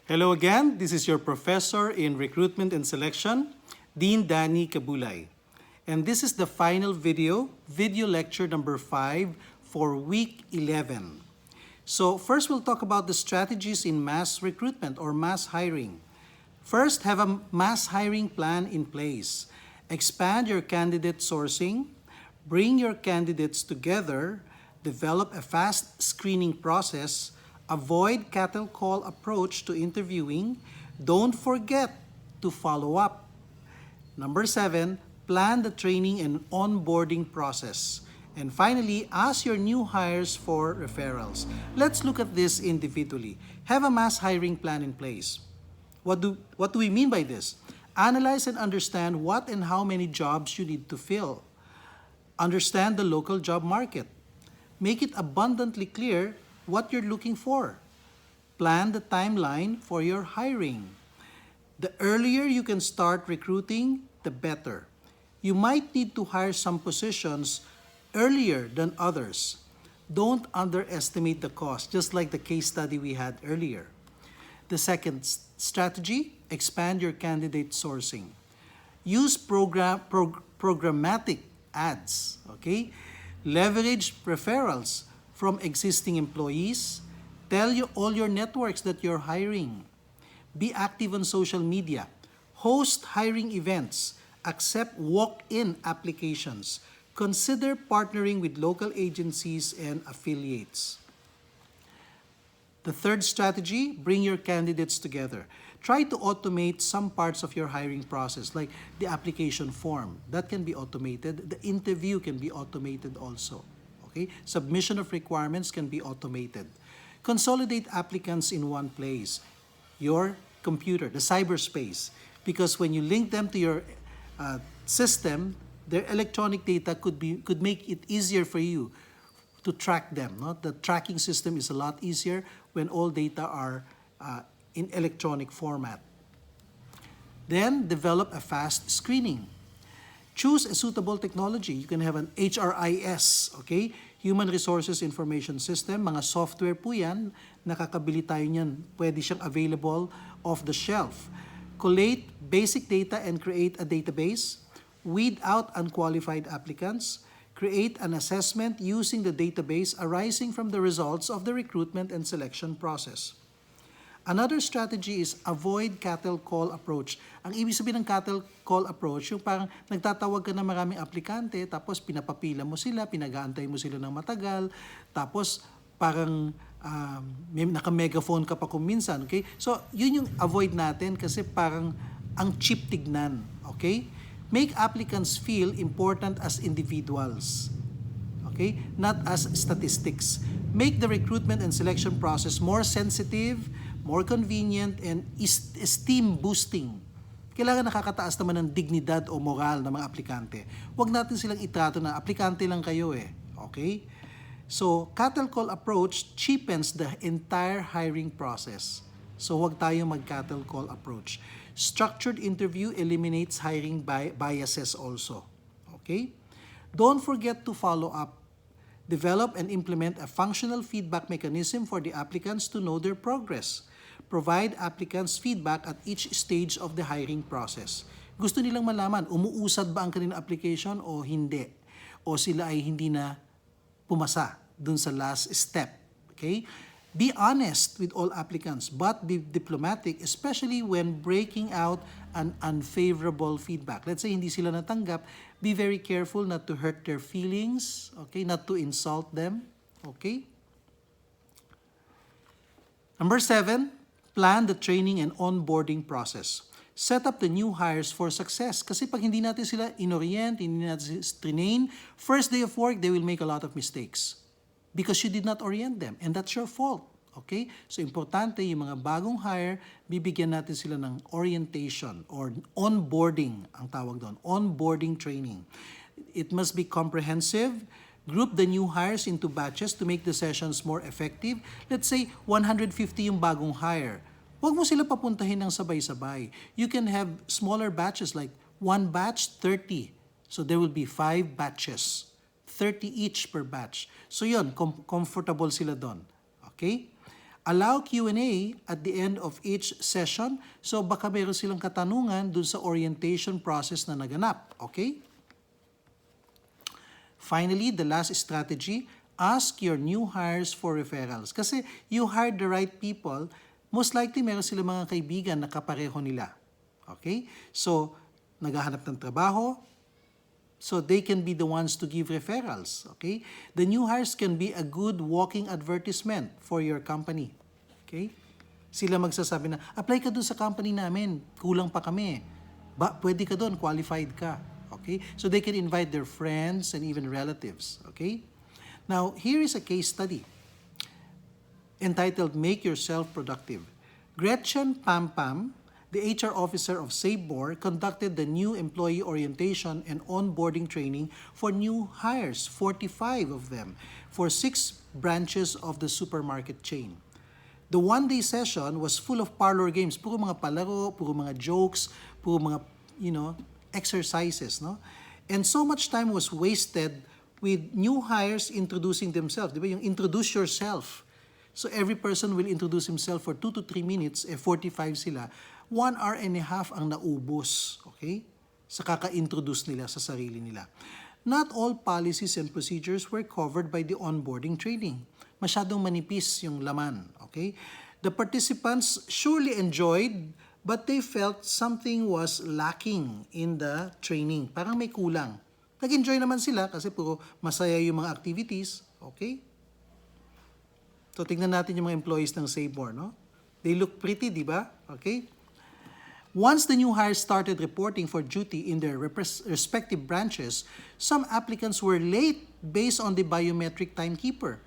Hello again, this is your professor in Recruitment and Selection, Dean Danny Kabulay. And this is the final video lecture number 5 for week 11. So first we'll talk about the strategies in mass recruitment or mass hiring. First, have a mass hiring plan in place. Expand your candidate sourcing, bring your candidates together, develop a fast screening process, avoid cattle call approach to interviewing, don't forget to follow up. Number 7, plan the training and onboarding process. And finally, ask your new hires for referrals. Let's look at this individually. Have a mass hiring plan in place. What do we mean by this? Analyze and understand what and how many jobs you need to fill. Understand the local job market. Make it abundantly clear what you're looking for. Plan the timeline for your hiring. The earlier you can start recruiting, the better. You might need to hire some positions earlier than others. Don't underestimate the cost, just like the case study we had earlier. The second strategy, expand your candidate sourcing. Use programmatic ads, okay? Leverage referrals from existing employees. Tell all your networks that you're hiring. Be active on social media. Host hiring events. Accept walk-in applications. Consider partnering with local agencies and affiliates. The third strategy, bring your candidates together. Try to automate some parts of your hiring process, like the application form. That can be automated. The interview can be automated also. Okay? Submission of requirements can be automated. Consolidate applicants in one place, your computer, the cyberspace. Because when you link them to your system, their electronic data could make it easier for you to track them. No? The tracking system is a lot easier when all data are in electronic format. Then develop a fast screening. Choose a suitable technology. You can have an HRIS, okay? Human Resources Information System. Mga software po yan. Nakakabili tayo niyan. Pwede siyang available off the shelf. Collate basic data and create a database. Weed out unqualified applicants. Create an assessment using the database arising from the results of the recruitment and selection process. Another strategy is avoid cattle call approach. Ang ibig sabihin ng cattle call approach, yung parang nagtatawag ka ng maraming aplikante, tapos pinapapila mo sila, pinag-aantay mo sila ng matagal, tapos parang naka-megaphone ka pa kung minsan, okay? So, yun yung avoid natin kasi parang ang cheap tignan, okay? Make applicants feel important as individuals, okay? Not as statistics. Make the recruitment and selection process more sensitive, more convenient, and esteem boosting. Kailangan nakakataas naman ng dignidad o moral ng mga aplikante. Huwag natin silang itrato na aplikante lang kayo eh. Okay? So, cattle call approach cheapens the entire hiring process. So, huwag tayong mag-cattle call approach. Structured interview eliminates hiring biases also. Okay? Don't forget to follow up. Develop and implement a functional feedback mechanism for the applicants to know their progress. Provide applicants feedback at each stage of the hiring process. Gusto nilang malaman, umuusad ba ang kanilang application o hindi? O sila ay hindi na pumasa dun sa last step. Okay? Be honest with all applicants, but be diplomatic, especially when breaking out an unfavorable feedback. Let's say hindi sila natanggap, be very careful not to hurt their feelings, okay? Not to insult them, okay? Number 7, plan the training and onboarding process. Set up the new hires for success. Kasi pag hindi natin sila inorient, hindi natin sila train, first day of work, they will make a lot of mistakes. Because you did not orient them, and that's your fault. Okay? So, importante, yung mga bagong hire, bibigyan natin sila ng orientation or onboarding, ang tawag doon, onboarding training. It must be comprehensive. Group the new hires into batches to make the sessions more effective. Let's say, 150 yung bagong hire. Huwag mo sila papuntahin ng sabay-sabay. You can have smaller batches like 1 batch, 30. So, there will be 5 batches. 30 each per batch. So yun, comfortable sila doon. Okay? Allow Q&A at the end of each session. So baka meron silang katanungan dun sa orientation process na naganap. Okay? Finally, the last strategy, ask your new hires for referrals. Kasi you hired the right people, most likely meron silang mga kaibigan na kapareho nila. Okay? So, naghahanap ng trabaho, so they can be the ones to give referrals. Okay? The new hires can be a good walking advertisement for your company. Okay? Sila magsasabi na, apply ka doon sa company namin, kulang pa kami. Pwede ka doon, qualified ka. Okay? So they can invite their friends and even relatives. Okay? Now, here is a case study entitled Make Yourself Productive. Gretchen Pampam, the HR officer of Sabor, conducted the new employee orientation and onboarding training for new hires, 45 of them, for 6 branches of the supermarket chain. The one-day session was full of parlor games, puro mga palaro, puro mga jokes, puro mga, exercises, no? And so much time was wasted with new hires introducing themselves. Di ba? Yung introduce yourself. So every person will introduce himself for 2 to 3 minutes, 45 sila. 1 hour and a half ang naubos, okay? Sa kaka-introduce nila sa sarili nila. Not all policies and procedures were covered by the onboarding training. Masyadong manipis yung laman, okay? The participants surely enjoyed, but they felt something was lacking in the training. Parang may kulang. Nag-enjoy naman sila kasi puro masaya yung mga activities, okay? So, tingnan natin yung mga employees ng Sabor, no? They look pretty, di ba? Okay? Once the new hires started reporting for duty in their respective branches, some applicants were late based on the biometric timekeeper.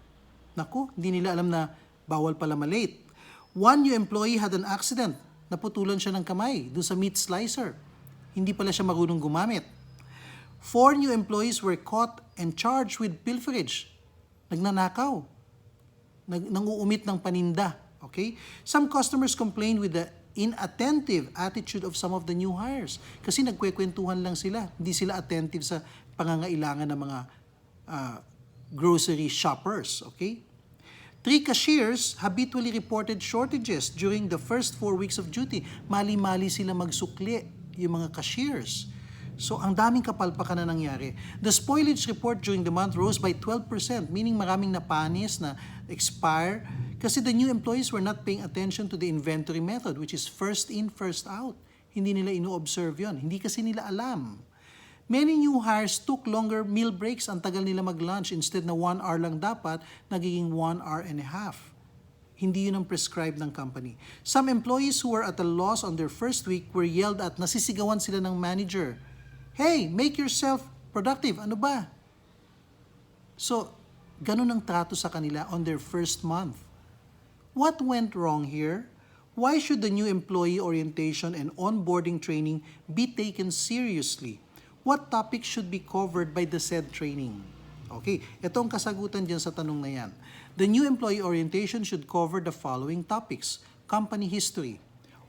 Naku, hindi nila alam na bawal pala malate. One new employee had an accident. Naputulan siya ng kamay doon sa meat slicer. Hindi pala siya marunong gumamit. 4 new employees were caught and charged with pilferage. Nagnanakaw. Nanguumit ng paninda. Okay? Some customers complained with the inattentive attitude of some of the new hires. Kasi nagkwekwentuhan lang sila. Hindi sila attentive sa pangangailangan ng mga grocery shoppers. Okay? 3 cashiers habitually reported shortages during the first 4 weeks of duty. Mali-mali sila magsukli, yung mga cashiers. So, ang daming kapalpakan na nangyari. The spoilage report during the month rose by 12%, meaning maraming napanis na expire kasi the new employees were not paying attention to the inventory method, which is first in, first out. Hindi nila ino-observe yon. Hindi kasi nila alam. Many new hires took longer meal breaks. Ang tagal nila mag-lunch. Instead na 1 hour lang dapat, nagiging 1 hour and a half. Hindi yun ang prescribed ng company. Some employees who were at a loss on their first week were yelled at, nasisigawan sila ng manager. Hey, make yourself productive. Ano ba? So, ganun ang trato sa kanila on their first month. What went wrong here? Why should the new employee orientation and onboarding training be taken seriously? What topics should be covered by the said training? Okay, ito ang kasagutan dyan sa tanong na yan. The new employee orientation should cover the following topics: company history,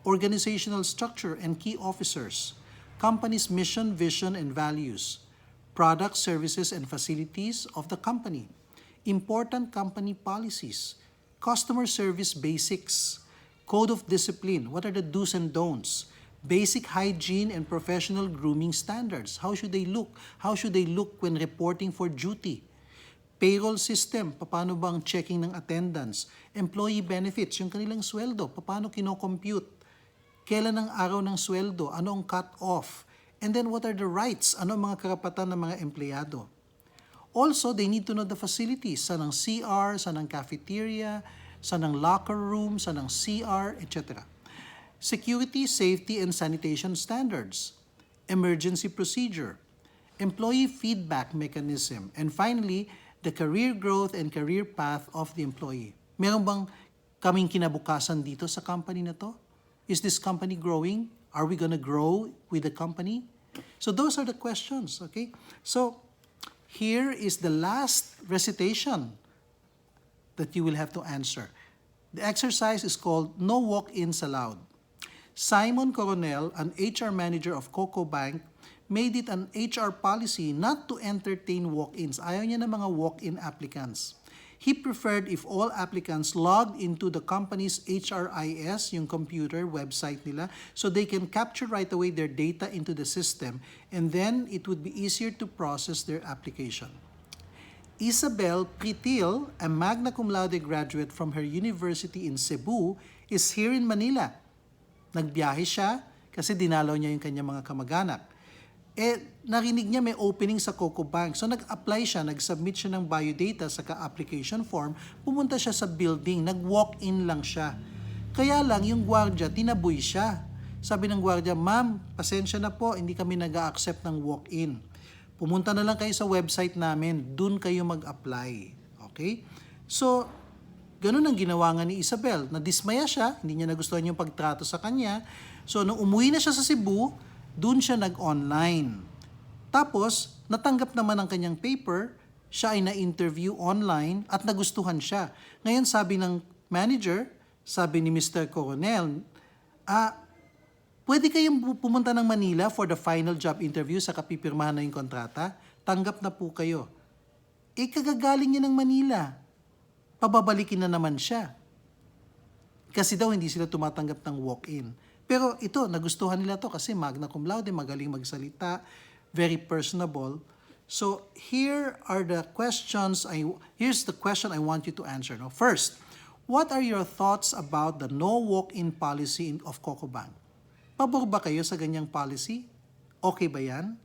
organizational structure and key officers, company's mission, vision, and values, products, services, and facilities of the company, important company policies, customer service basics, code of discipline, what are the do's and don'ts, basic hygiene and professional grooming standards, how should they look? How should they look when reporting for duty? Payroll system, paano bang checking ng attendance? Employee benefits, yung kanilang sweldo, paano kino-compute? Kailan ang araw ng sweldo? Ano ang cut-off? And then what are the rights? Ano ang mga karapatan ng mga empleyado? Also, they need to know the facilities. Saan ang CR, saan ang cafeteria, saan ang locker room, saan ang CR, etc. Security, safety, and sanitation standards. Emergency procedure. Employee feedback mechanism. And finally, the career growth and career path of the employee. Meron bang kaming kinabukasan dito sa company na to? Is this company growing? Are we gonna grow with the company? So those are the questions, okay? So here is the last recitation that you will have to answer. The exercise is called No Walk-ins Allowed. Simon Coronel, an HR manager of Coco Bank, made it an HR policy not to entertain walk-ins. Ayaw niya ng mga walk-in applicants. He preferred if all applicants logged into the company's HRIS, yung computer website nila, so they can capture right away their data into the system, and then it would be easier to process their application. Isabel Pritil, a magna cum laude graduate from her university in Cebu, is here in Manila. Nagbiyahe siya kasi dinalaw niya yung kanyang mga kamag-anak. Narinig niya may opening sa Coco Bank. So nag-apply siya, nag-submit siya ng biodata sa application form, pumunta siya sa building, nag-walk-in lang siya. Kaya lang yung gwardiya, tinaboy siya. Sabi ng gwardiya, "Ma'am, pasensya na po, hindi kami nag-a-accept ng walk-in. Pumunta na lang kayo sa website namin, dun kayo mag-apply." Okay? So, ganun ang ginawa nga ni Isabel. Nadismaya siya, hindi niya nagustuhan yung pagtrato sa kanya. So, nung umuwi na siya sa Cebu, dun siya nag-online. Tapos, natanggap naman ang kanyang paper, siya ay na-interview online at nagustuhan siya. Ngayon, sabi ng manager, sabi ni Mr. Coronel, pwede kayong pumunta ng Manila for the final job interview sa kapipirmahan na yung kontrata? Tanggap na po kayo. Kagagaling niya ng Manila. Pababalikin na naman siya. Kasi daw hindi sila tumatanggap ng walk-in. Pero ito, nagustuhan nila to kasi magna cum laude, magaling magsalita, very personable. So here's the question I want you to answer. No? First, what are your thoughts about the no walk-in policy of Coco Bank? Pabor ba kayo sa ganyang policy? Okay ba yan?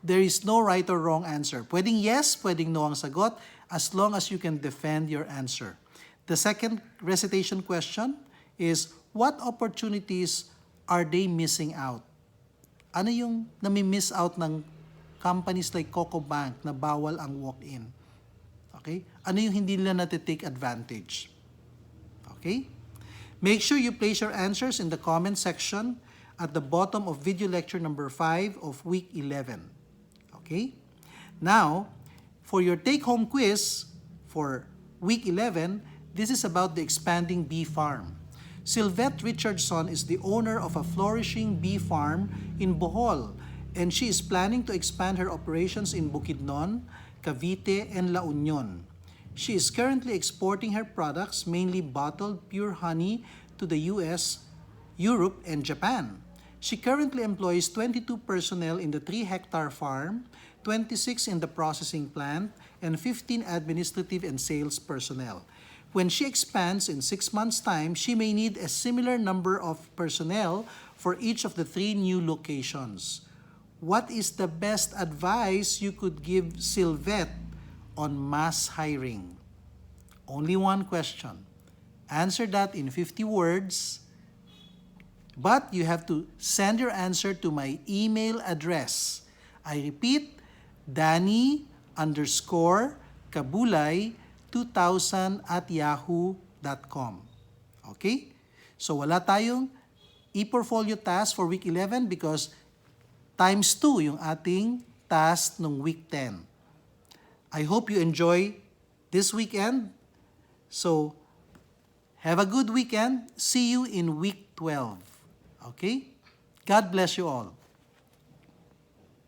There is no right or wrong answer. Pwedeng yes, pwedeng no ang sagot, as long as you can defend your answer. The second recitation question is, what opportunities are they missing out? Ano yung nami-miss out ng companies like Coco Bank na bawal ang walk-in? Okay? Ano yung hindi nila natitake advantage? Okay? Make sure you place your answers in the comment section at the bottom of video lecture number 5 of week 11. Okay? Now, for your take-home quiz for week 11, this is about the expanding bee farm. Sylvette Richardson is the owner of a flourishing bee farm in Bohol, and she is planning to expand her operations in Bukidnon, Cavite, and La Union. She is currently exporting her products, mainly bottled pure honey, to the US, Europe, and Japan. She currently employs 22 personnel in the 3-hectare farm, 26 in the processing plant, and 15 administrative and sales personnel. When she expands in 6 months' time, she may need a similar number of personnel for each of the 3 new locations. What is the best advice you could give Sylvette on mass hiring? Only one question. Answer that in 50 words, but you have to send your answer to my email address. I repeat, Danny_Kabulay2000@yahoo.com. Okay? So wala tayong e-portfolio task for week 11 because times 2 yung ating task nung week 10. I hope you enjoy this weekend. So have a good weekend. See you in week 12. Okay? God bless you all.